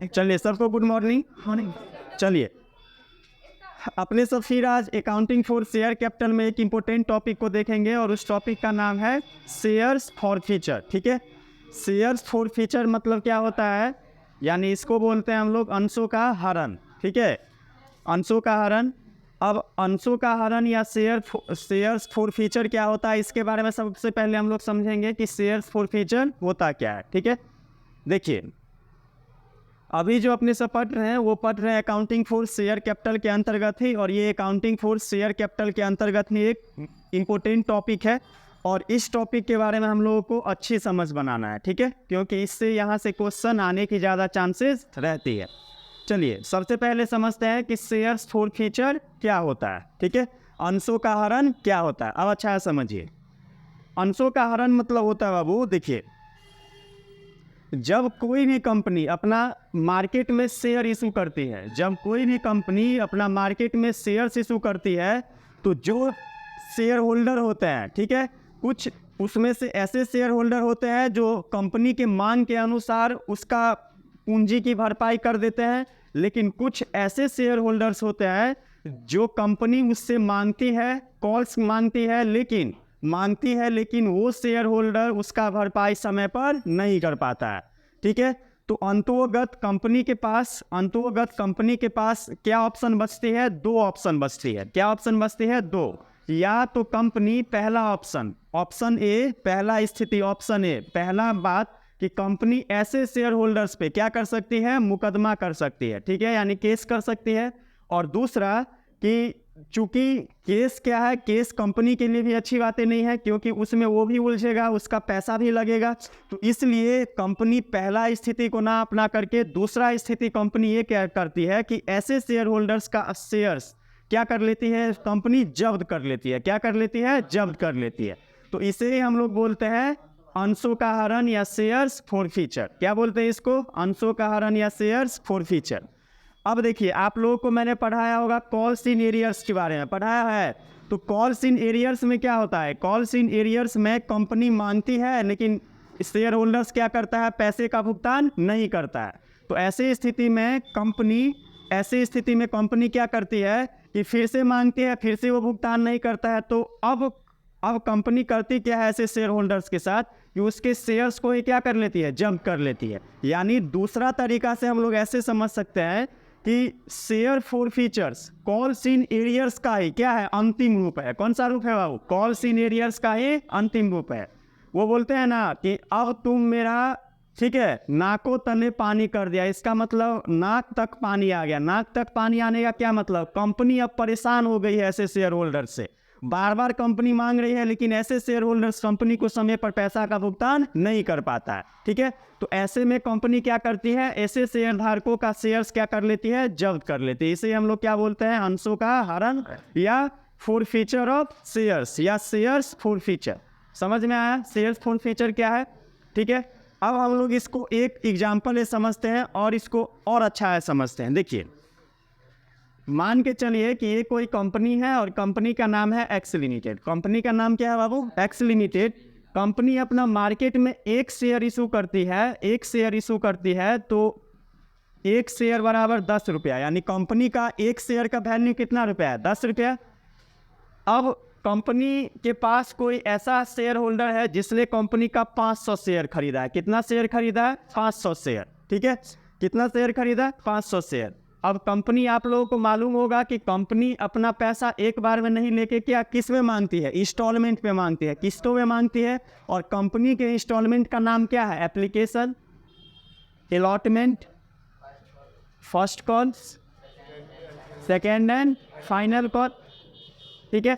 चलिए सबको good morning. चलिए अपने सब फिर आज अकाउंटिंग फॉर शेयर कैपिटल में एक इम्पोर्टेंट टॉपिक को देखेंगे और उस टॉपिक का नाम है शेयर्स फॉर फ्यूचर। ठीक है, शेयर्स फॉर फ्यूचर मतलब क्या होता है, यानी इसको बोलते हैं हम लोग अंशों का हरण। ठीक है, अंशों का हरण। अब अंशों का हरण या शेयर्स फॉर फ्यूचर क्या होता है, इसके बारे में सबसे पहले हम लोग समझेंगे कि शेयर्स फॉर फ्यूचर होता क्या है। ठीक है, देखिए अभी जो अपने सब पढ़ रहे हैं वो पढ़ रहे हैं अकाउंटिंग फॉर शेयर कैपिटल के अंतर्गत ही, और ये अकाउंटिंग फॉर शेयर कैपिटल के अंतर्गत ही एक इम्पोर्टेंट टॉपिक है और इस टॉपिक के बारे में हम लोगों को अच्छी समझ बनाना है। ठीक है, क्योंकि इससे यहाँ से क्वेश्चन आने की ज़्यादा चांसेस रहती है। चलिए सबसे पहले समझते हैं कि शेयर्स फॉर फ्यूचर क्या होता है। ठीक है, अंशों का हरण क्या होता है, अब अच्छा है समझिए। अंशों का हरण मतलब होता है बाबू, देखिए जब कोई भी कंपनी अपना मार्केट में शेयर इशू करती है, जब कोई भी कंपनी अपना मार्केट में शेयर्स इशू करती है तो जो शेयर होल्डर होते हैं, ठीक है, कुछ उसमें से ऐसे शेयर होल्डर होते हैं जो कंपनी के मांग के अनुसार उसका पूंजी की भरपाई कर देते हैं, लेकिन कुछ ऐसे शेयर होल्डर्स होते हैं जो कंपनी उससे मांगती है, कॉल्स मांगती है लेकिन वो शेयर होल्डर उसका भरपाई समय पर नहीं कर पाता है। ठीक है, तो अंतोगत कंपनी के पास क्या ऑप्शन बचती है, दो ऑप्शन बचती है। क्या ऑप्शन बचती है, दो। या तो कंपनी पहला ऑप्शन ए, पहला बात कि कंपनी ऐसे शेयर होल्डर्स पे क्या कर सकती है, मुकदमा कर सकती है। ठीक है, यानी केस कर सकती है। और दूसरा कि चूंकि केस क्या है, केस कंपनी के लिए भी अच्छी बातें नहीं है, क्योंकि उसमें वो भी उलझेगा, उसका पैसा भी लगेगा। तो इसलिए कंपनी पहला स्थिति को ना अपना करके दूसरा स्थिति कंपनी ये क्या करती है कि ऐसे शेयर होल्डर्स का शेयर्स क्या कर लेती है, कंपनी जब्त कर लेती है। क्या कर लेती है, जब्त कर लेती है। तो इसे हम लोग बोलते हैं अंशों का हरण या शेयर्स फॉर फ्यूचर। क्या बोलते हैं इसको, अंशों का हरण या शेयर्स फॉर फ्यूचर। अब देखिए आप लोगों को मैंने पढ़ाया होगा कॉल्स इन एरियर्स के बारे में, पढ़ाया है। तो कॉल्स इन एरियर्स में क्या होता है, कॉल्स इन एरियर्स में कंपनी मांगती है लेकिन शेयर होल्डर्स क्या करता है, पैसे का भुगतान नहीं करता है। तो ऐसी स्थिति में कंपनी क्या करती है कि फिर से मांगती है, फिर से वो भुगतान नहीं करता है। तो अब कंपनी करती क्या है ऐसे शेयर होल्डर्स के साथ कि उसके शेयर्स को ही क्या कर लेती है, जब्त कर लेती है। यानी दूसरा तरीका से हम लोग ऐसे समझ सकते हैं कि share for futures calls in arrears का ही क्या है, अंतिम रूप है। कौन सा रूप है बाबू, कॉल्स इन एरियर्स का ही अंतिम रूप है। वो बोलते हैं ना कि अब तुम मेरा, ठीक है, नाको तले पानी कर दिया, इसका मतलब नाक तक पानी आ गया। नाक तक पानी आने का क्या मतलब, कंपनी अब परेशान हो गई है ऐसे शेयर होल्डर से। बार बार कंपनी मांग रही है लेकिन ऐसे शेयर होल्डर्स कंपनी को समय पर पैसा का भुगतान नहीं कर पाता है। ठीक है, तो ऐसे में कंपनी क्या करती है, ऐसे शेयर धारकों का शेयर्स क्या कर लेती है, जब्त कर लेती है। इसे हम लोग क्या बोलते हैं, अंशों का हरण या फॉर फ्यूचर ऑफ शेयर्स या शेयर्स फॉर फ्यूचर। समझ में आया शेयर्स फॉर फ्यूचर क्या है। ठीक है, अब हम लोग इसको एक एग्जाम्पल से समझते हैं और इसको और अच्छा है समझते हैं। देखिए मान के चलिए कि ये कोई कंपनी है और कंपनी का नाम है एक्स लिमिटेड। कंपनी का नाम क्या है बाबू, एक्स लिमिटेड। कंपनी अपना मार्केट में एक शेयर इशू करती है, तो एक शेयर बराबर 10 रुपया, यानी कंपनी का एक शेयर का वैल्यू कितना रुपया है, 10 रुपया। अब कंपनी के पास कोई ऐसा शेयर होल्डर है जिसने कंपनी का 500 शेयर खरीदा है। कितना शेयर खरीदा है, 500 शेयर। ठीक है, कितना शेयर खरीदा है, 500 शेयर। अब कंपनी, आप लोगों को मालूम होगा कि कंपनी अपना पैसा एक बार में नहीं लेके क्या किस में मांगती है, इंस्टॉलमेंट पे मांगती है, किस्तों में मांगती है। और कंपनी के इंस्टॉलमेंट का नाम क्या है, application, allotment, first call, second and final call. ठीक है,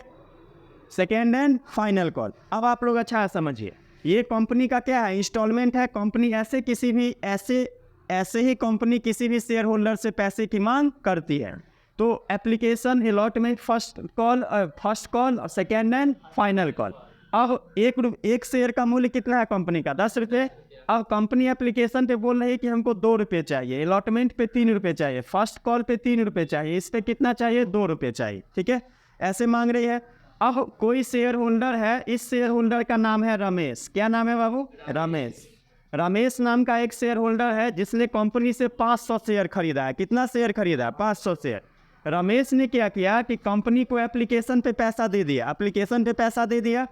सेकेंड एंड फाइनल कॉल। अब आप लोग अच्छा समझिए, ये कंपनी का क्या है, इंस्टॉलमेंट है। कंपनी ऐसे ही कंपनी किसी भी शेयर होल्डर से पैसे की मांग करती है। तो एप्लीकेशन, अलॉटमेंट, फर्स्ट कॉल और सेकेंड एंड फाइनल कॉल। अब एक शेयर का मूल्य कितना है कंपनी का, 10 रुपये। अब कंपनी एप्लीकेशन पे बोल रही है कि हमको 2 रुपये चाहिए, अलॉटमेंट पे 3 रुपये चाहिए, फर्स्ट कॉल पे 3 रुपये चाहिए, इस पे कितना चाहिए, 2 रुपये चाहिए। ठीक है, ऐसे मांग रही है। अब कोई शेयर होल्डर है, इस शेयर होल्डर का नाम है रमेश। क्या नाम है बाबू, रमेश। रमेश नाम का एक शेयर होल्डर है जिसने कंपनी से 500 शेयर खरीदा है। कितना शेयर खरीदा है? 500 शेयर। रमेश ने क्या किया कि कंपनी को एप्लीकेशन पे पैसा दे दिया, एप्लीकेशन पे पैसा दे दिया,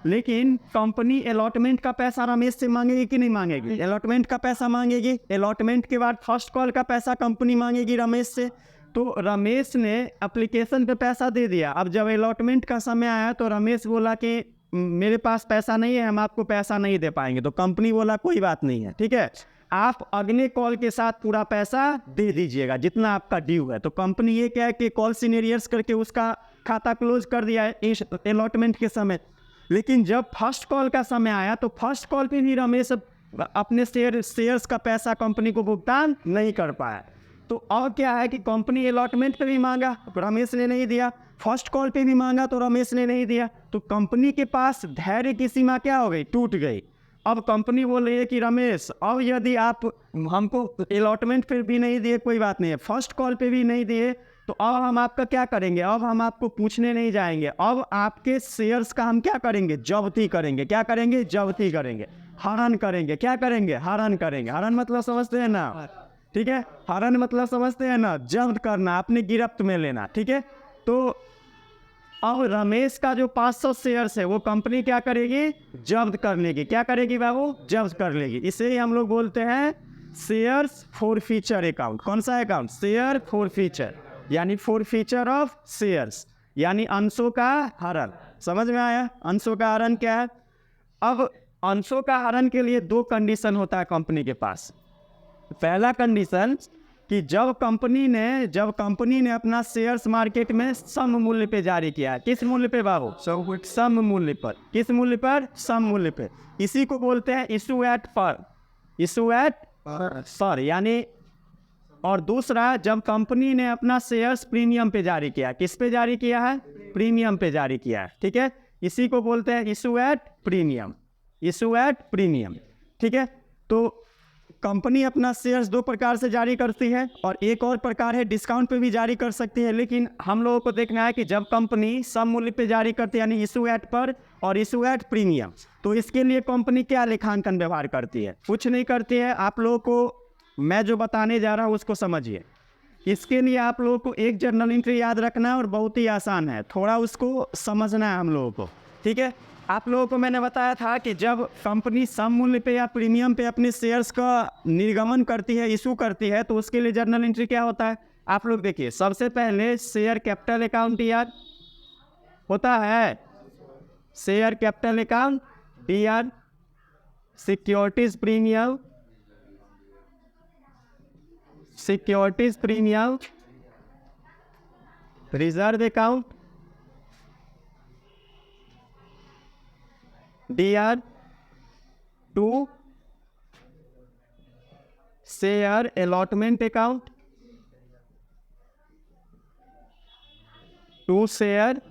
लेकिन कंपनी अलॉटमेंट का पैसा रमेश से मांगेगी कि नहीं मांगेगी? अलॉटमेंट का पैसा मांगेगी। अलॉटमेंट के बाद फर्स्ट कॉल का पैसा कंपनी मांगेगी रमेश से। तो रमेश ने एप्लीकेशन पे पैसा दे दिया। अब जब अलॉटमेंट का समय आया तो रमेश बोला कि मेरे पास पैसा नहीं है, हम आपको पैसा नहीं दे पाएंगे। तो कंपनी बोला कोई बात नहीं है, ठीक है, आप अगले कॉल के साथ पूरा पैसा दे दीजिएगा जितना आपका ड्यू है। तो कंपनी ये क्या है कि कॉल सीनियर्स करके उसका खाता क्लोज कर दिया है इस अलॉटमेंट के समय। लेकिन जब फर्स्ट कॉल का समय आया तो फर्स्ट कॉल पे भी रमेश अपने शेयर्स का पैसा कंपनी को भुगतान नहीं कर पाया। तो और क्या है कि कंपनी अलॉटमेंट पे भी मांगा, रमेश ने नहीं दिया, फर्स्ट कॉल पे भी मांगा तो रमेश ने नहीं दिया। तो कंपनी के पास धैर्य की सीमा क्या हो गई? टूट गई। अब कंपनी बोल रही है कि रमेश, अब यदि आप हमको अलॉटमेंट पे भी नहीं दिए कोई बात नहीं है, फर्स्ट कॉल पे भी नहीं दिए, तो अब हम आपका क्या करेंगे? अब हम आपको पूछने नहीं जाएंगे, अब आपके शेयर्स का हम क्या करेंगे? जब्ती करेंगे। क्या करेंगे? जब्ती करेंगे, हरण करेंगे। क्या करेंगे? हरण करेंगे। हरण मतलब समझते हैं ना? ठीक है, हरण मतलब समझते हैं ना? जब्त करना, अपने गिरफ्त में लेना, ठीक है। तो अब रमेश का जो 500 शेयर्स है वो कंपनी क्या करेगी? जब्त कर लेगी। क्या करेगी बाबू? जब्त कर लेगी। इसे ही हम लोग बोलते हैं शेयर्स फॉरफीचर अकाउंट। कौन सा अकाउंट? शेयर फॉरफीचर, यानी फॉरफीचर ऑफ शेयर्स, यानी अंशों का हरण। समझ में आया? अंशों का हरण क्या है? अब अंशों का हरण के लिए 2 कंडीशन होता है कंपनी के पास। पहला कंडीशन कि जब कंपनी ने अपना शेयर्स मार्केट में सम मूल्य पे जारी किया है। किस मूल्य पे बाबू? सम मूल्य पर। किस मूल्य पर? सम मूल्य पे। इसी को बोलते हैं इशू एट पर। इशू एट पर यानी, और दूसरा जब कंपनी ने अपना शेयर्स प्रीमियम पे जारी किया। किस पे जारी किया है? प्रीमियम पे जारी किया है, ठीक है। इसी को बोलते हैं issue at premium. Issue at premium, ठीक है। तो कंपनी अपना शेयर्स 2 प्रकार से जारी करती है, और एक और प्रकार है डिस्काउंट पे भी जारी कर सकती है। लेकिन हम लोगों को देखना है कि जब कंपनी सम मूल्य पे जारी करती है, यानी इशू एट पर और इशू एट प्रीमियम, तो इसके लिए कंपनी क्या लेखांकन व्यवहार करती है? कुछ नहीं करती है। आप लोगों को मैं जो बताने जा रहा हूँ उसको समझिए। इसके लिए आप लोगों को एक जर्नल एंट्री याद रखना है, और बहुत ही आसान है, थोड़ा उसको समझना है हम लोगों को, ठीक है। आप लोगों को मैंने बताया था कि जब कंपनी सम मूल्य पे या प्रीमियम पे अपने शेयर्स का निर्गमन करती है, इशू करती है, तो उसके लिए जर्नल एंट्री क्या होता है? आप लोग देखिए, सबसे पहले शेयर कैपिटल अकाउंट याद होता है, share capital account DR, securities premium, securities premium, reserve account DR2, share allotment account 2, share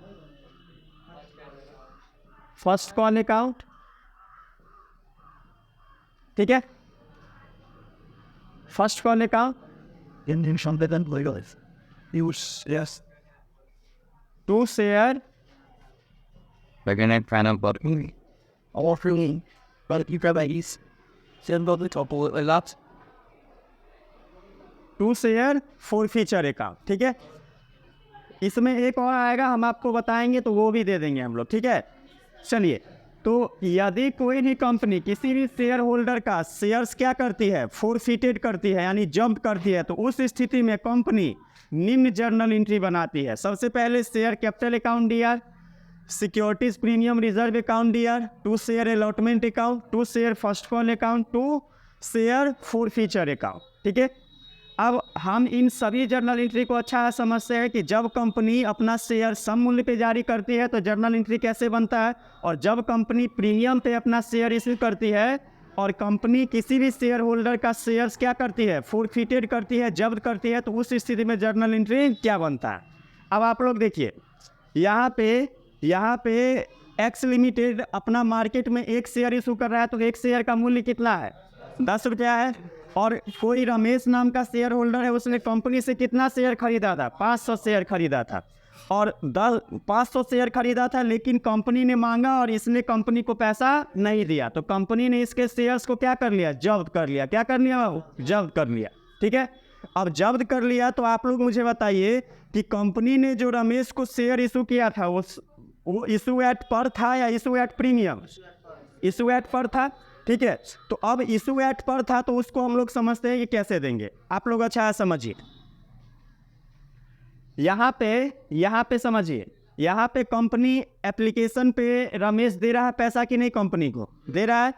first call account, ठीक है। First call account 2, share offering but you probably send out the top a lot 2, share forfeiture account, ठीक है। इसमें एक और आएगा, हम आपको बताएंगे तो वो भी दे देंगे हम लोग, ठीक है। चलिए, तो यदि कोई भी कंपनी किसी भी शेयर होल्डर का शेयर्स क्या करती है? फॉरफीटेड करती है, यानी जब्त करती है, तो उस स्थिति में कंपनी निम्न जर्नल एंट्री बनाती है। सबसे पहले share capital account DR, securities premium reserve account DR, 2 share allotment account, 2 share first call account, 2 share forfeiture account, ठीक है। अब हम इन सभी जर्नल एंट्री को अच्छा समझते हैं कि जब कंपनी अपना शेयर सम मूल्य पे जारी करती है तो जर्नल एंट्री कैसे बनता है, और जब कंपनी प्रीमियम पे अपना शेयर इशू करती है और कंपनी किसी भी शेयर होल्डर का शेयर्स क्या करती है? फॉरफीटेड करती है, जब्त करती है, तो उस स्थिति में जर्नल एंट्री क्या बनता है। अब आप लोग देखिए, यहाँ पे एक्स लिमिटेड अपना मार्केट में 1 शेयर इशू कर रहा है, तो 1 शेयर का मूल्य कितना है? 10 रुपया है। और कोई रमेश नाम का शेयर होल्डर है, उसने कंपनी से कितना शेयर खरीदा था? 500 शेयर खरीदा था। और 500 शेयर खरीदा था, लेकिन कंपनी ने मांगा और इसने कंपनी को पैसा नहीं दिया, तो कंपनी ने इसके शेयर्स को क्या कर लिया, जब्त कर लिया। क्या कर लिया बाबू, जब्त कर लिया। ठीक है, अब जब्त कर लिया तो आप लोग मुझे बताइए कि कंपनी ने जो रमेश को शेयर इशू किया था वो इशू एट पर था या issue at premium? Issue at पर था। ठीक है, तो अब इशू एट पर था तो उसको हम लोग समझते हैं कि कैसे देंगे। आप लोग अच्छा समझिए, यहाँ पे समझिए, यहाँ पे कंपनी एप्लीकेशन पे रमेश दे रहा है पैसा कि नहीं, कंपनी को दे रहा है।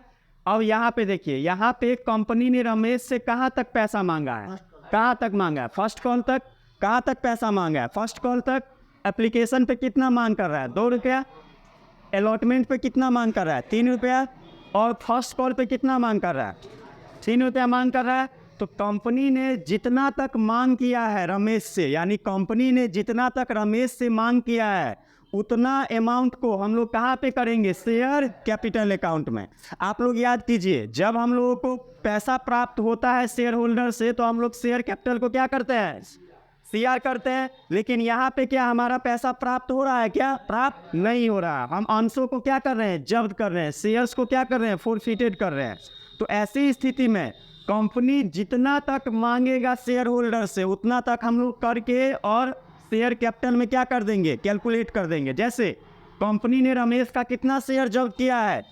अब यहाँ पे देखिए, यहाँ पे कंपनी ने रमेश से कहाँ तक पैसा मांगा है, कहाँ तक मांगा है, फर्स्ट कॉल तक। कहाँ तक पैसा मांगा है, फर्स्ट कॉल तक। एप्लीकेशन पे कितना मांग कर रहा है, 2 रुपया। अलॉटमेंट पे कितना मांग कर रहा है, 3 रुपया। और फर्स्ट कॉल पे कितना मांग कर रहा है, 3 रुपया मांग कर रहा है। तो कंपनी ने जितना तक मांग किया है रमेश से, यानी कंपनी ने जितना तक रमेश से मांग किया है, उतना अमाउंट को हम लोग कहाँ पे करेंगे, शेयर कैपिटल अकाउंट में। आप लोग याद कीजिए, जब हम लोगों को पैसा प्राप्त होता है शेयर होल्डर से, तो हम लोग शेयर कैपिटल को क्या करते हैं, सीआर करते हैं। लेकिन यहाँ पे क्या हमारा पैसा प्राप्त हो रहा है, क्या प्राप्त नहीं हो रहा। हम अंशों को क्या कर रहे हैं, जब्त कर रहे हैं। शेयर्स को क्या कर रहे हैं, फोरफिटेड कर रहे हैं। तो ऐसी स्थिति में कंपनी जितना तक मांगेगा शेयर होल्डर से, उतना तक हम लोग करके और शेयर कैपिटल में क्या कर देंगे, कैलकुलेट कर देंगे। जैसे कंपनी ने रमेश का कितना शेयर जब्त किया है,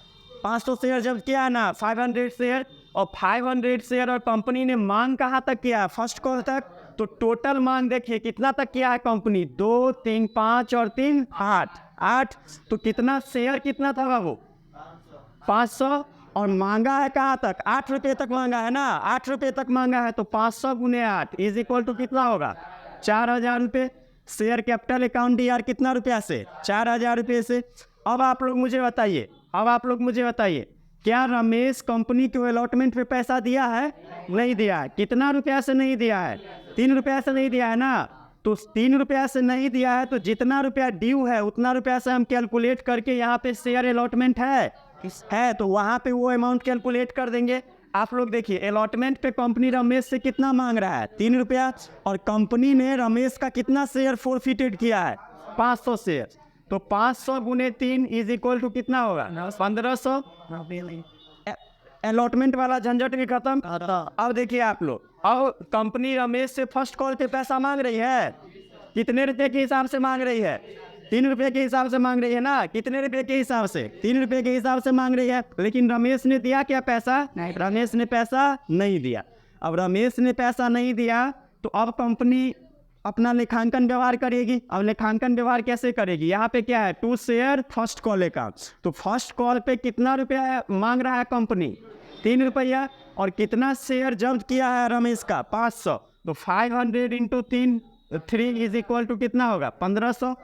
500 शेयर जब्त किया है ना, 500 शेयर। और 500 शेयर और कंपनी ने मांग कहाँ तक किया है, फर्स्ट कॉल तक। तो टोटल मांग देखिए कितना तक किया है कंपनी, 2, 3, 5 और 3, 8। तो कितना शेयर कितना था बाबू, 500। और मांगा है कहाँ तक, 8 रुपये तक मांगा है ना, 8 रुपये तक मांगा है। तो 500 गुने 8 इज इक्वल टू कितना होगा, 4000 रुपये। शेयर कैपिटल अकाउंट यार कितना रुपया से, 4000 रुपये से। अब आप लोग मुझे बताइए, क्या रमेश कंपनी को अलॉटमेंट पे पैसा दिया है, नहीं दिया है। कितना रुपया से नहीं दिया है, 3 रुपया से नहीं दिया है ना। तो 3 रुपया से नहीं दिया है, तो जितना रुपया ड्यू है उतना रुपया से हम कैलकुलेट करके यहाँ पे शेयर अलॉटमेंट है तो वहाँ पे वो अमाउंट कैलकुलेट कर देंगे। आप लोग देखिए, अलॉटमेंट पे कंपनी रमेश से कितना मांग रहा है, 3 रुपया। और कंपनी ने रमेश का कितना शेयर फोरफिटेड किया है, 500 शेयर। तो 500 गुने 3 इज इक्वल टू कितना होगा, 1500। अलॉटमेंट वाला झंझट भी खत्म। अब देखिए आप लोग, अब कंपनी रमेश से फर्स्ट कॉल पे पैसा मांग रही है, कितने रुपए के हिसाब से मांग रही है, 3 रुपये के हिसाब से मांग रही है ना। कितने रुपये के हिसाब से, 3 रुपये के हिसाब से मांग रही है। लेकिन रमेश ने दिया क्या पैसा, रमेश ने पैसा नहीं दिया। अब रमेश ने पैसा नहीं दिया तो अब कंपनी अपना लेखांकन व्यवहार करेगी। अब लेखांकन व्यवहार कैसे करेगी, यहाँ पे क्या है, 2 शेयर फर्स्ट कॉल अकाउंट। तो फर्स्ट कॉल पे कितना रुपया मांग रहा है कंपनी, 3 रुपया। और कितना शेयर जब्त किया है रमेश का, 500। तो 500 इंटू 3 इज इक्वल टू कितना होगा, 1500।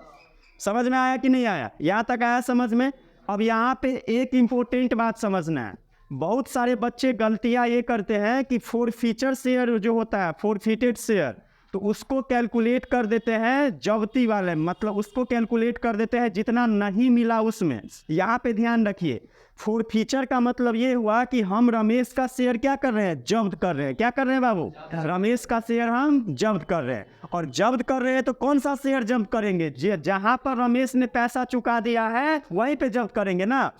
समझ में आया कि नहीं आया, यहाँ तक आया समझ में। अब यहाँ पे एक इम्पोर्टेंट बात समझना है, बहुत सारे बच्चे गलतियाँ ये करते हैं कि फोरफीचर शेयर जो होता है, फोरफिटेड शेयर, तो उसको कैलकुलेट कर देते हैं जब्ती वाले, मतलब उसको कैलकुलेट कर देते हैं जितना नहीं मिला उसमें। यहाँ पे ध्यान रखिए, फोरफीचर का मतलब ये हुआ कि हम रमेश का शेयर क्या कर रहे हैं, जब्त कर रहे हैं। क्या कर रहे हैं बाबू, रमेश का शेयर हम जब्त कर रहे हैं। और जब्त कर रहे हैं तो कौन सा शेयर जब्त करेंगे, जहाँ पर रमेश ने पैसा चुका दिया है वहीं पे जब्त करेंगे ना।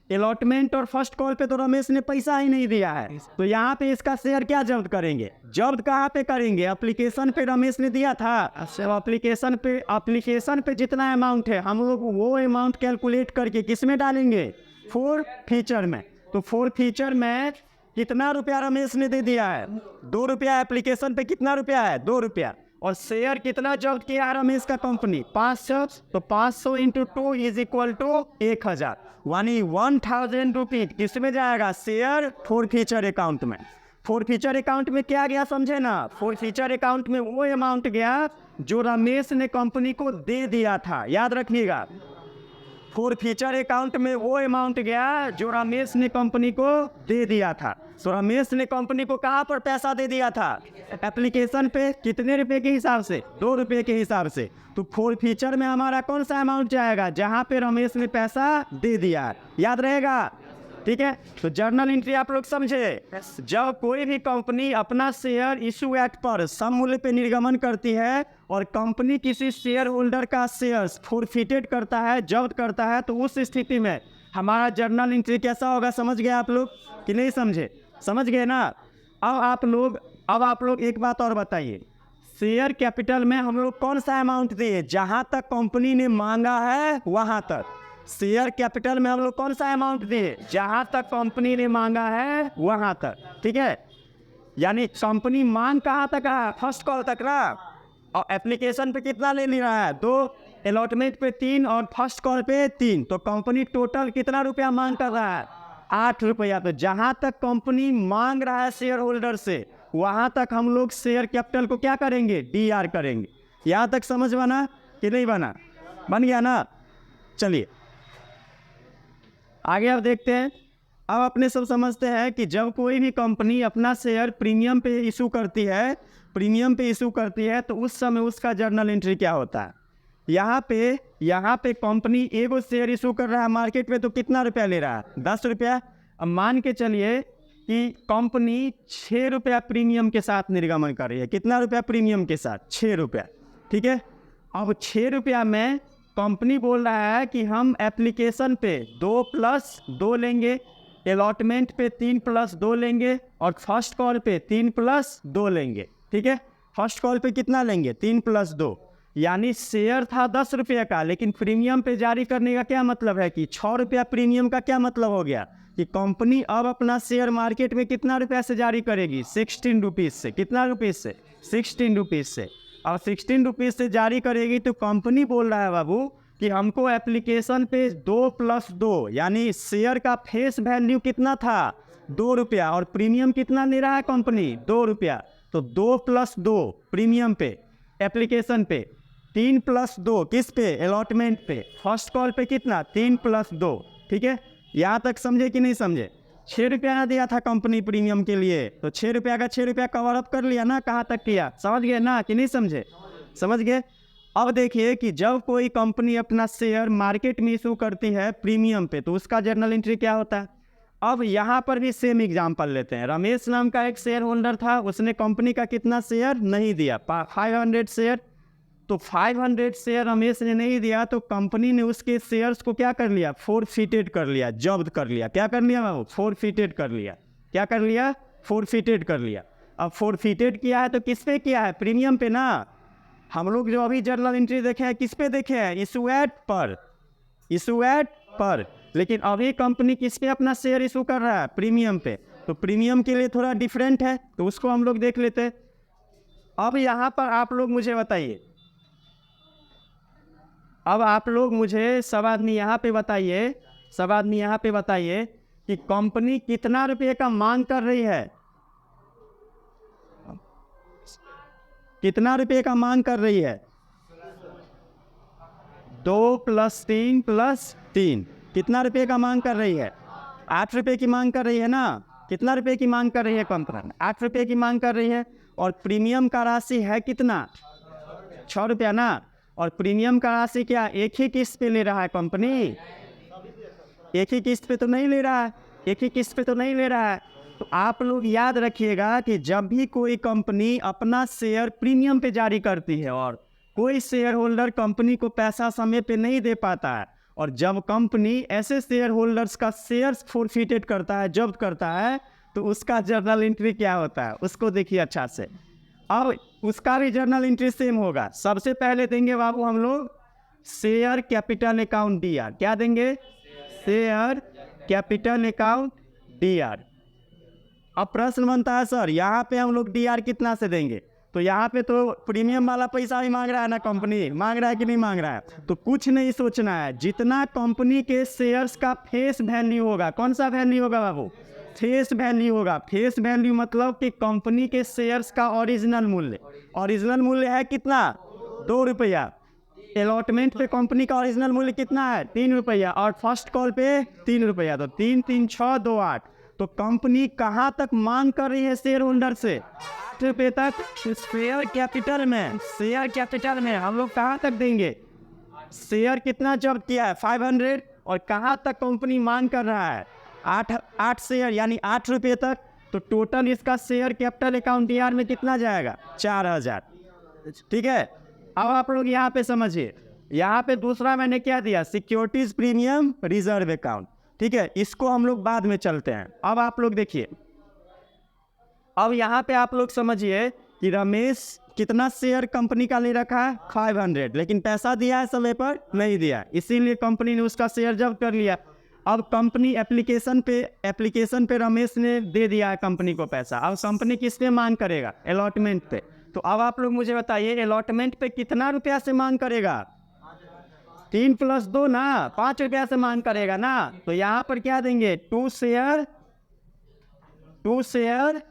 अलॉटमेंट और फर्स्ट कॉल पे तो रमेश ने पैसा ही नहीं दिया है, तो यहाँ पे इसका शेयर क्या जब्त करेंगे, जब्त कहाँ पे करेंगे, एप्लीकेशन पे रमेश ने दिया था। एप्लीकेशन पे जितना अमाउंट है हम लोग वो अमाउंट कैलकुलेट करके किस में डालेंगे, फोरफीचर में। तो फोरफीचर में कितना रुपया रमेश ने दे दिया है, 2 रुपया। एप्लीकेशन पे कितना रुपया है, 2 रुपया। और शेयर कितना जब्त किया है रमेश का कंपनी, 500। तो 500 इंटू 2 इज इक्वल टू 1000, यानी 1000 रुपीज किस में जाएगा, शेयर फोरफीचर अकाउंट में। फोरफीचर अकाउंट में क्या गया समझे ना, फोरफीचर अकाउंट में वो अमाउंट गया जो रमेश ने कंपनी को दे दिया था। याद रखिएगा, फोरफीचर अकाउंट में वो अमाउंट गया जो रमेश ने कंपनी को दे दिया था। तो रमेश ने कंपनी को कहाँ पर पैसा दे दिया था, एप्लीकेशन पे। कितने रुपए के हिसाब से, 2 रुपये के हिसाब से। तो फोरफीचर में हमारा कौन सा अमाउंट जाएगा, जहाँ पे रमेश ने पैसा दे दिया, याद रहेगा। ठीक है। तो जर्नल एंट्री आप लोग समझे, जब कोई भी कंपनी अपना शेयर इशू एक्ट पर सम मूल्य पे निर्गमन करती है और कंपनी किसी शेयर होल्डर का शेयर्स फोरफिटेड करता है, जब्त करता है, तो उस स्थिति में हमारा जर्नल एंट्री कैसा होगा, समझ गए आप लोग कि नहीं समझे? समझ गए ना। अब आप लोग एक बात और बताइए, शेयर कैपिटल में हम लोग कौन सा अमाउंट दिए? जहां तक कंपनी ने मांगा है वहां तक। शेयर कैपिटल में हम लोग कौन सा अमाउंट दिए? जहां तक कंपनी ने मांगा है वहां तक, ठीक है। यानी कंपनी मांग कहां तक है? फर्स्ट कॉल तक ना। और एप्लीकेशन पे कितना ले रहा है? 2, अलॉटमेंट पे 3 और फर्स्ट कॉल पे 3। तो कंपनी टोटल कितना रुपया मांग कर रहा है? 8 रुपया। तो जहां तक कंपनी मांग रहा है शेयर होल्डर से, वहां तक हम लोग शेयर कैपिटल को क्या करेंगे? DR करेंगे। यहां तक समझ बना कि नहीं बना? बन गया ना। चलिए आगे अब देखते हैं। अब अपने सब समझते हैं कि जब कोई भी कंपनी अपना शेयर प्रीमियम पे इशू करती है, तो उस समय उसका जर्नल एंट्री क्या होता है। यहाँ पे कंपनी एगो शेयर इशू कर रहा है मार्केट में, तो कितना रुपया ले रहा है? 10 रुपया। अब मान के चलिए कि कंपनी 6 रुपया प्रीमियम के साथ निर्गमन कर रही है। कितना रुपया प्रीमियम के साथ? 6 रुपया, ठीक है। अब 6 रुपया में कंपनी बोल रहा है कि हम एप्लीकेशन पे 2+2 लेंगे, अलॉटमेंट पे 3+2 लेंगे और फर्स्ट कॉल पे 3+2 लेंगे, ठीक है। फर्स्ट कॉल पे कितना लेंगे? 3+2। यानी शेयर था 10 रुपये का, लेकिन प्रीमियम पे जारी करने का क्या मतलब है कि 6 रुपया प्रीमियम का क्या मतलब हो गया कि कंपनी अब अपना शेयर मार्केट में कितना रुपया से जारी करेगी? 16 रुपीज़ से। कितना रुपीज़ से? 16 रुपीज़ से। और 16 रुपीज़ से जारी करेगी तो कंपनी बोल रहा है बाबू कि हमको एप्लीकेशन पे 2+2, यानी शेयर का फेस वैल्यू कितना था? 2 रुपया। और प्रीमियम कितना ले रहा है कंपनी? 2 रुपया। तो 2+2 प्रीमियम पे, एप्लीकेशन पे, 3+2 किस पे? अलॉटमेंट पे। फर्स्ट कॉल पे कितना? 3+2, ठीक है। यहाँ तक समझे कि नहीं समझे? 6 रुपया ना दिया था कंपनी प्रीमियम के लिए, तो 6 रुपया का 6 रुपया कवर अप कर लिया ना। कहाँ तक किया? समझ गए ना कि नहीं समझे? समझ गए। अब देखिए कि जब कोई कंपनी अपना शेयर मार्केट में इशू करती है प्रीमियम पे, तो उसका जर्नल एंट्री क्या होता है। अब यहाँ पर भी सेम एग्जांपल लेते हैं। रमेश नाम का एक शेयर होल्डर था, उसने कंपनी का कितना शेयर नहीं दिया? 500 शेयर। तो 500 शेयर रमेश ने नहीं दिया, तो कंपनी ने उसके शेयर्स को क्या कर लिया? फोरफिटेड कर लिया, जब्त कर लिया। क्या कर लिया बाबू? फोरफिटेड कर लिया। क्या कर लिया? फोरफिटेड कर लिया। अब फोरफिटेड किया है तो किस पे किया है? प्रीमियम पे ना। हम लोग जो अभी जर्नल एंट्री देखे हैं किस पे देखे हैं? इशू एक्ट पर। इशू एक्ट पर। लेकिन अभी कंपनी किस पे अपना शेयर इशू कर रहा है? प्रीमियम पे। तो प्रीमियम के लिए थोड़ा डिफरेंट है, तो उसको हम लोग देख लेते हैं। अब यहाँ पर आप लोग मुझे बताइए, अब आप लोग मुझे सब आदमी यहाँ पे बताइए कि कंपनी कितना रुपये का मांग कर रही है? कितना रुपये का मांग कर रही है? 2 + 3 + 3। कितना रुपये का मांग कर रही है? 8 रुपये की मांग कर रही है ना। कितना रुपये की मांग कर रही है कंपनी? 8 रुपये की मांग कर रही है। और प्रीमियम का राशि है कितना? 6 रुपया ना। और प्रीमियम का राशि क्या एक ही किस्त पे ले रहा है कंपनी? एक ही किस्त पे तो नहीं ले रहा है। तो आप लोग याद रखिएगा कि जब भी कोई कंपनी अपना शेयर प्रीमियम पे जारी करती है और कोई शेयर होल्डर कंपनी को पैसा समय पे नहीं दे पाता है, और जब कंपनी ऐसे शेयर होल्डर्स का शेयर्स फोरफिटेड करता है, जब्त करता है, तो उसका जर्नल एंट्री क्या होता है उसको देखिए अच्छा से। अब उसका भी जर्नल एंट्री सेम होगा। सबसे पहले देंगे बाबू हम लोग शेयर कैपिटल अकाउंट DR। क्या देंगे? Share capital account DR। अब प्रश्न बनता है सर यहाँ पे हम लोग DR कितना से देंगे? तो यहाँ पे तो प्रीमियम वाला पैसा भी मांग रहा है ना, कंपनी मांग रहा है कि नहीं मांग रहा है? तो कुछ नहीं सोचना है, जितना कंपनी के शेयर्स का फेस वैल्यू होगा। कौन सा वैल्यू होगा बाबू? फेस वैल्यू होगा। फेस वैल्यू मतलब कि कंपनी के शेयर्स का ओरिजिनल मूल्य है कितना? 2 रुपया। अलॉटमेंट पे कंपनी का ओरिजिनल मूल्य कितना है? 3 रुपया। और फर्स्ट कॉल पे 3 रुपया। तो 3 3 6 2 8। तो कंपनी कहाँ तक मांग कर रही है शेयर होल्डर से? 8 रुपये तक। शेयर कैपिटल में हम लोग कहाँ तक देंगे? शेयर कितना जब्त किया है? 500। और कहाँ तक कंपनी मांग कर रहा है? 8 8 शेयर यानी 8 रुपये तक, तो टोटल इसका शेयर कैपिटल अकाउंट ईआर में कितना जाएगा? 4000। ठीक है, अब आप लोग यहाँ पे समझिए, यहाँ पे दूसरा मैंने क्या दिया? Securities premium reserve account. ठीक है, इसको हम लोग बाद में चलते हैं। अब आप लोग देखिए, अब यहाँ पे आप लोग समझिए कि रमेश कितना शेयर कंपनी का ले रखा है? 500, लेकिन पैसा दिया है समय पर? नहीं दिया, इसीलिए कंपनी ने उसका शेयर जब्त कर लिया। अब कंपनी एप्लीकेशन पे रमेश ने दे दिया है कंपनी को पैसा। अब कंपनी किस पे मांग करेगा? अलॉटमेंट पे। तो अब आप लोग मुझे बताइए, अलॉटमेंट पे कितना रुपया से मांग करेगा? 3 + 2 ना, 5 रुपया से मांग करेगा ना। तो यहाँ पर क्या देंगे? 2 शेयर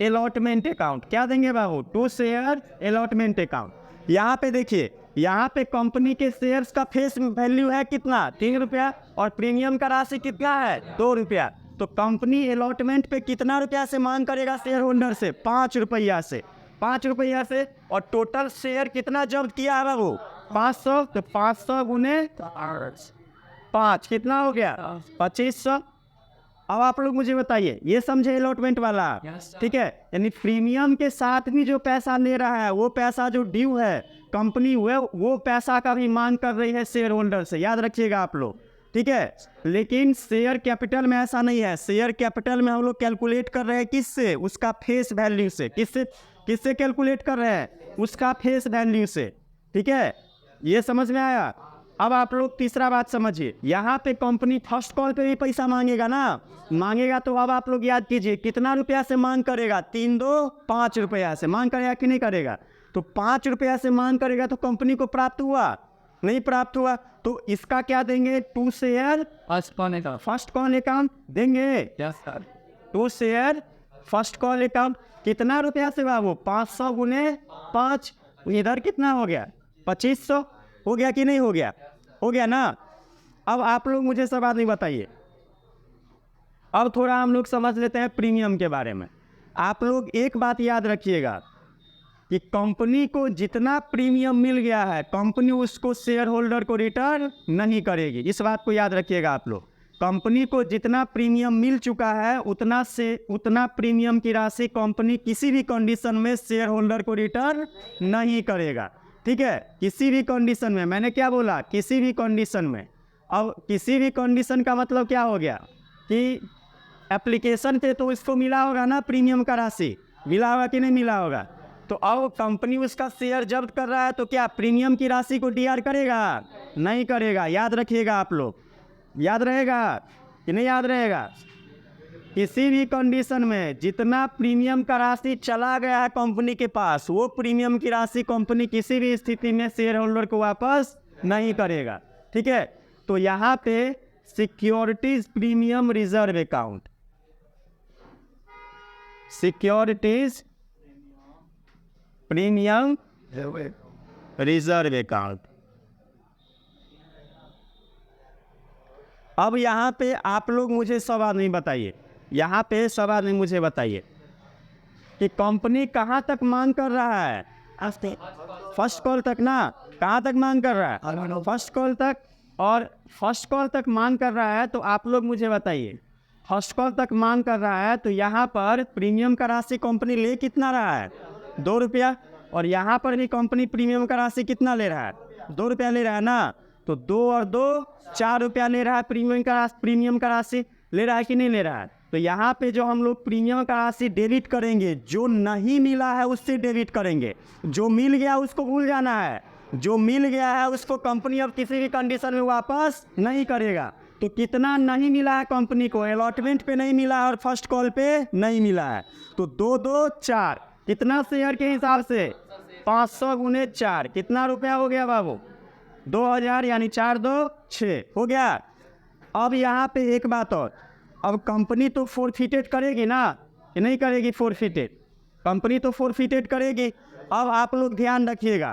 अलॉटमेंट अकाउंट। क्या देंगे बाबू? 2 शेयर अलॉटमेंट अकाउंट। यहाँ पे देखिए, यहाँ पे कंपनी के शेयर्स का फेस वैल्यू है कितना? 3 रुपया, और प्रीमियम का राशि कितना है? 2 रुपया। तो कंपनी अलॉटमेंट पे कितना रुपया से मांग करेगा शेयर होल्डर से? 5 रुपया से। 5 रुपया से, और टोटल शेयर कितना जब्त किया है बाबू? 500। तो 500 गुने 5 कितना हो गया? 2500। अब आप लोग मुझे बताइए, ये समझे अलॉटमेंट वाला? ठीक है, यानी प्रीमियम के साथ भी जो पैसा ले रहा है, वो पैसा जो ड्यू है कंपनी, वो पैसा का भी मांग कर रही है शेयर होल्डर से। याद रखिएगा आप लोग। ठीक है, लेकिन शेयर कैपिटल में ऐसा नहीं है। शेयर कैपिटल में हम लोग कैलकुलेट कर रहे हैं किससे? उसका फेस वैल्यू से। किससे कैलकुलेट कर रहे हैं? उसका फेस वैल्यू से। ठीक है, ये समझ में आया? अब आप लोग तीसरा बात समझिए, यहाँ पे कंपनी फर्स्ट कॉल पे भी पैसा मांगेगा ना, मांगेगा। तो अब आप लोग याद कीजिए, कितना रुपया से मांग करेगा? 3 2 5 रुपया से मांग करेगा कि नहीं करेगा? तो 5 रुपया से मांग करेगा, तो कंपनी को प्राप्त हुआ? नहीं प्राप्त हुआ। तो इसका क्या देंगे? 2 शेयर फर्स्ट कॉल अकाउंट देंगे। 2 शेयर फर्स्ट कॉल अकाउंट। कितना रुपया से बाबू? 500 गुने 5, इधर कितना हो गया? 2500। हो गया कि नहीं हो गया? हो गया ना। अब आप लोग मुझे सब आदमी बताइए, अब थोड़ा हम लोग समझ लेते हैं प्रीमियम के बारे में। आप लोग एक बात याद रखिएगा कि कंपनी को जितना प्रीमियम मिल गया है, कंपनी उसको शेयर होल्डर को रिटर्न नहीं करेगी। इस बात को याद रखिएगा आप लोग। कंपनी को जितना प्रीमियम मिल चुका है, उतना प्रीमियम की राशि कंपनी किसी भी कंडीशन में शेयर होल्डर को रिटर्न नहीं करेगा। ठीक है, किसी भी कंडीशन में। मैंने क्या बोला? किसी भी कंडीशन में। अब किसी भी कंडीशन का मतलब क्या हो गया कि एप्लीकेशन पे तो इसको मिला होगा ना प्रीमियम का राशि, मिला होगा कि नहीं मिला होगा? तो अब कंपनी उसका शेयर जब्त कर रहा है, तो क्या प्रीमियम की राशि को डीआर करेगा? नहीं करेगा। याद रखिएगा आप लोग। याद रहेगा कि नहीं याद रहेगा? किसी भी कंडीशन में जितना प्रीमियम का राशि चला गया है कंपनी के पास, वो प्रीमियम की राशि कंपनी किसी भी स्थिति में शेयर होल्डर को वापस नहीं करेगा। ठीक है, तो यहाँ पे securities premium reserve account, securities premium reserve account. अब यहाँ पे आप लोग मुझे सब आदमी बताइए, यहाँ पे सब आदमी मुझे बताइए कि कंपनी कहाँ तक मांग कर रहा है? फर्स्ट कॉल तक ना। कहाँ तक मांग कर रहा है? फर्स्ट कॉल तक। और फर्स्ट कॉल तक मांग कर रहा है, तो आप लोग मुझे बताइए, फर्स्ट कॉल तक मांग कर रहा है, तो यहाँ पर प्रीमियम का राशि कंपनी ले कितना रहा है? 2 रुपया। और यहाँ पर भी कंपनी प्रीमियम का राशि कितना ले रहा है? 2 रुपया ले रहा है ना। तो 2 और 2 4 रुपया ले रहा है प्रीमियम का राशि ले रहा है कि नहीं ले रहा है? तो यहाँ पे जो हम लोग प्रीमियम का राशि डेबिट करेंगे, जो नहीं मिला है उससे डेबिट करेंगे। जो मिल गया उसको भूल जाना है। जो मिल गया है उसको कंपनी अब किसी भी कंडीशन में वापस नहीं करेगा। तो कितना नहीं मिला है कंपनी को? अलॉटमेंट पे नहीं मिला है और फर्स्ट कॉल पे नहीं मिला है। तो 2 2 4 कितना शेयर के हिसाब से? 500 गुने 4 कितना रुपया हो गया बाबू? 2000, यानी 4 2 6 हो गया। अब यहाँ पे एक बात और, अब कंपनी तो फोरफिटेड करेगी ना कि नहीं करेगी? फोरफिटेड कंपनी तो फोरफिटेड करेगी। अब आप लोग ध्यान रखिएगा,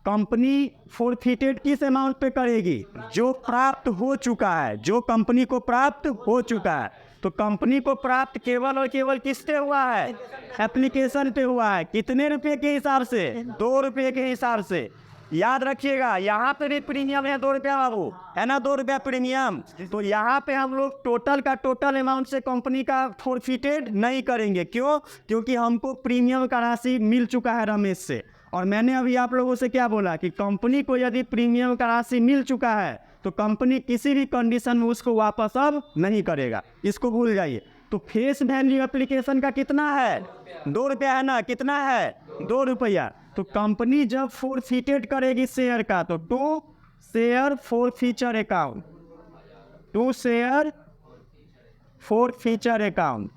कंपनी फोरफिटेड किस अमाउंट पे करेगी? जो प्राप्त हो चुका है, जो कंपनी को प्राप्त हो चुका है। तो कंपनी को प्राप्त केवल और केवल किस पे हुआ है? एप्लीकेशन पे हुआ है। कितने रुपए के हिसाब से? 2 रुपये के हिसाब से। याद रखिएगा, यहाँ पे भी प्रीमियम है 2 रुपया बाबू, है ना, 2 रुपया प्रीमियम। तो यहाँ पे हम लोग टोटल का टोटल अमाउंट से कंपनी का फोरफिटेड नहीं करेंगे। क्यों? क्योंकि हमको प्रीमियम का राशि मिल चुका है रमेश से। और मैंने अभी आप लोगों से क्या बोला कि कंपनी को यदि प्रीमियम का राशि मिल चुका है तो कंपनी किसी भी कंडीशन में उसको वापस अब नहीं करेगा, इसको भूल जाइए। तो फेस वैल्यू एप्लीकेशन का कितना है? 2 रुपया है ना, कितना है? 2 रुपया। तो कंपनी जब फोरफिटेड करेगी शेयर का तो to share forfeiture account, to share forfeiture account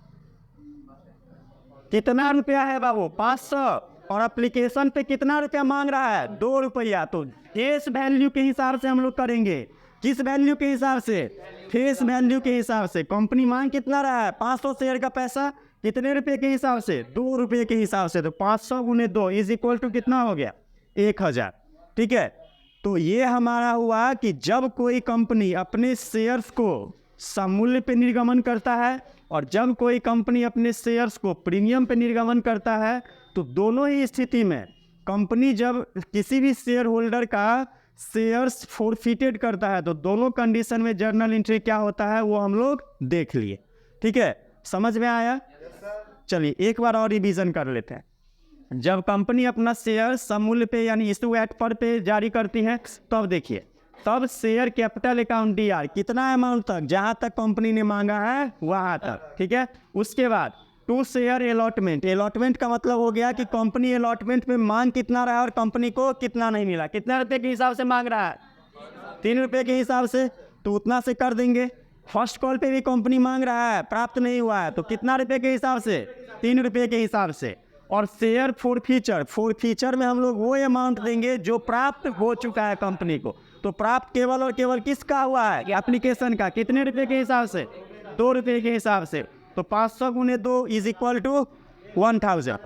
कितना रुपया है बाबू? 500। और एप्लीकेशन पे कितना रुपया मांग रहा है? 2 रुपया। तो फेस वैल्यू के हिसाब से हम लोग करेंगे। किस वैल्यू के हिसाब से? फेस वैल्यू के हिसाब से। कंपनी मांग कितना रहा है? 500 शेयर का पैसा कितने रुपए के हिसाब से? 2 रुपये के हिसाब से। तो 500 गुने 2 इज इक्वल टू कितना हो गया? 1000। ठीक है। तो ये हमारा हुआ कि जब कोई कंपनी अपने शेयर्स को सममूल्य पे निर्गमन करता है और जब कोई कंपनी अपने शेयर्स को प्रीमियम पे निर्गमन करता है, तो दोनों ही स्थिति में कंपनी जब किसी भी शेयर होल्डर का शेयर्स फोरफिटेड करता है तो दोनों कंडीशन में जर्नल एंट्री क्या होता है वो हम लोग देख लिए। ठीक है, समझ में आया? चलिए एक बार और रिवीजन कर लेते हैं। जब कंपनी अपना शेयर सममूल्य पे यानी इशू एट पर पे जारी करती है तब देखिए, तब शेयर कैपिटल अकाउंट डीआर कितना अमाउंट तक, जहां तक कंपनी ने मांगा है वहां तक। ठीक है। उसके बाद टू शेयर अलॉटमेंट, अलॉटमेंट का मतलब हो गया कि कंपनी अलॉटमेंट में मांग कितना रहा है और कंपनी को कितना नहीं मिला। कितना रुपए के हिसाब से मांग रहा है? 3 रुपये के हिसाब से, तो उतना से कर देंगे। फर्स्ट कॉल पे भी कंपनी मांग रहा है, प्राप्त नहीं हुआ है, तो कितना रुपए के हिसाब से? 3 रुपये के हिसाब से। और शेयर फोरफीचर, फोरफीचर में हम लोग वो अमाउंट देंगे जो प्राप्त हो चुका है कंपनी को। तो प्राप्त केवल और केवल किसका हुआ है? एप्लीकेशन का। कितने रुपये के हिसाब से? 2 रुपये के हिसाब से। तो 500 गुने 2 इज इक्वल टू 1000।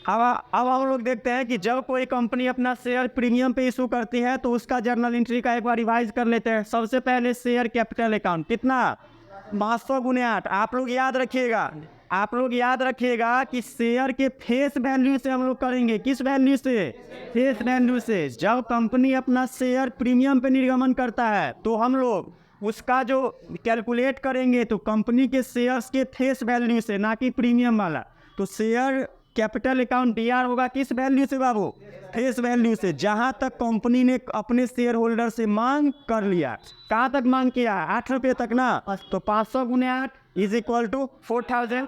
अब हम लोग देखते हैं कि जब कोई कंपनी अपना शेयर प्रीमियम पे इशू करती है तो उसका जर्नल एंट्री का एक बार रिवाइज कर लेते हैं। सबसे पहले शेयर कैपिटल अकाउंट कितना? 500 गुने 8। आप लोग याद रखिएगा कि शेयर के फेस वैल्यू से हम लोग करेंगे। किस वैल्यू से? फेस वैल्यू से। जब कंपनी अपना शेयर प्रीमियम पे निर्गमन करता है तो हम लोग उसका जो कैलकुलेट करेंगे तो कंपनी के शेयर्स के फेस वैल्यू से, ना कि प्रीमियम वाला। तो शेयर कैपिटल अकाउंट डीआर होगा किस वैल्यू से बाबू? फेस वैल्यू से, जहां तक कंपनी ने अपने शेयर होल्डर से मांग कर लिया। कहां तक मांग किया? 8 रुपये तक ना। तो 500 गुने 8 इज इक्वल टू 4000।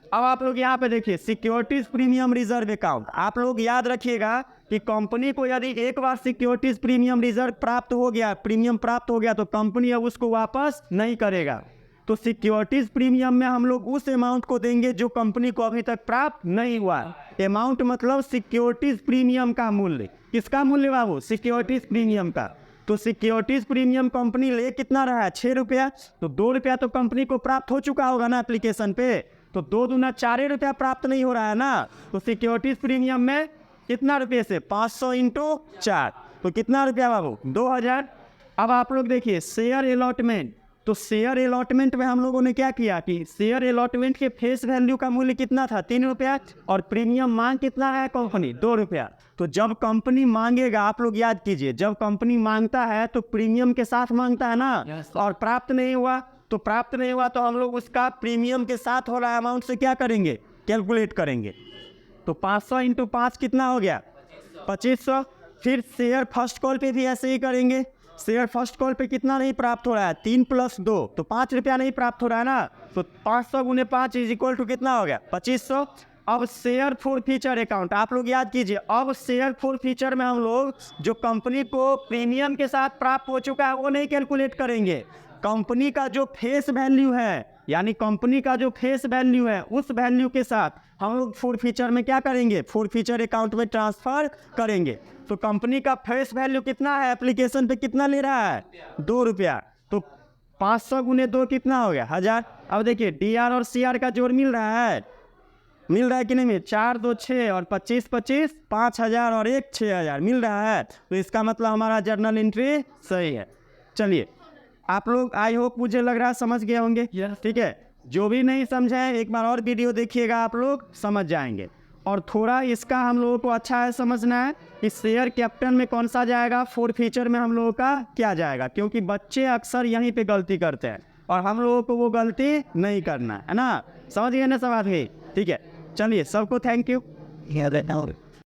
अब आप लोग यहाँ पे देखिए सिक्योरिटीज प्रीमियम रिजर्व अकाउंट। आप लोग याद रखिएगा कि कंपनी को यदि एक बार सिक्योरिटीज प्रीमियम रिजर्व प्राप्त हो गया, प्रीमियम प्राप्त हो गया, तो कंपनी अब उसको वापस नहीं करेगा। तो सिक्योरिटीज प्रीमियम में हम लोग उस अमाउंट को देंगे जो कंपनी को अभी तक प्राप्त नहीं हुआ। अमाउंट मतलब सिक्योरिटीज प्रीमियम का मूल्य। किसका मूल्य बाबू? सिक्योरिटीज प्रीमियम का। तो सिक्योरिटीज प्रीमियम कंपनी ले कितना रहा है? 6 रुपया। तो 2 रुपया तो कंपनी को प्राप्त हो चुका होगा ना एप्लीकेशन पे। तो 2 दूना 4 रुपया प्राप्त नहीं हो रहा है ना। तो सिक्योरिटीज प्रीमियम में कितना रुपये से? 500 इंटू 4, तो कितना रुपया बाबू? 2000। अब आप लोग देखिए शेयर अलॉटमेंट। तो शेयर अलॉटमेंट में हम लोगों ने क्या किया कि शेयर अलॉटमेंट के फेस वैल्यू का मूल्य कितना था? 3 रुपया। और प्रीमियम मांग कितना है कंपनी? 2 रुपया। तो जब कंपनी मांगेगा, आप लोग याद कीजिए, जब कंपनी मांगता है तो प्रीमियम के साथ मांगता है ना। और प्राप्त नहीं हुआ तो हम लोग उसका प्रीमियम के साथ हो रहा अमाउंट से क्या करेंगे? कैलकुलेट करेंगे। तो 500 इंटू 5 कितना हो गया? 2500। फिर शेयर फर्स्ट कॉल पे भी ऐसे ही करेंगे। शेयर फर्स्ट कॉल पे कितना नहीं प्राप्त हो रहा है? 3 + 2, तो 5 रुपया नहीं प्राप्त हो रहा है ना। तो 500 गुने 5 इज इक्वल टू कितना हो गया? 2500। अब शेयर फोरफीचर अकाउंट आप लोग याद कीजिए। अब शेयर फोरफीचर में हम लोग जो कंपनी को प्रीमियम के साथ प्राप्त हो चुका है वो नहीं कैलकुलेट करेंगे। कंपनी का जो फेस वैल्यू है, यानी कंपनी का जो फेस वैल्यू है उस वैल्यू के साथ हम लोग फोरफीचर में क्या करेंगे? फोरफीचर अकाउंट में ट्रांसफर करेंगे। तो कंपनी का फेस वैल्यू कितना है? एप्लीकेशन पे कितना ले रहा है? 2 रुपया। तो 500 गुने 2 कितना हो गया? 1000। अब देखिए डीआर और सीआर का जोड़ मिल रहा है कि नहीं? 4 2 6 और 25 25 5000 और 1 6000 मिल रहा है। तो इसका मतलब हमारा जर्नल एंट्री सही है। चलिए आप लोग आई होप मुझे लग रहा है समझ गए होंगे। ठीक है, जो भी नहीं समझे एक बार और वीडियो देखिएगा, आप लोग समझ जाएंगे। और थोड़ा इसका हम लोगों को अच्छा है समझना है कि शेयर कैपिटल में कौन सा जाएगा, फोर फीचर में हम लोगों का क्या जाएगा, क्योंकि बच्चे अक्सर यहीं पे गलती करते हैं और हम लोगों को वो गलती नहीं करना है ना। समझ गए ना सवाल? ठीक है, चलिए सबको thank you. Yeah, that now.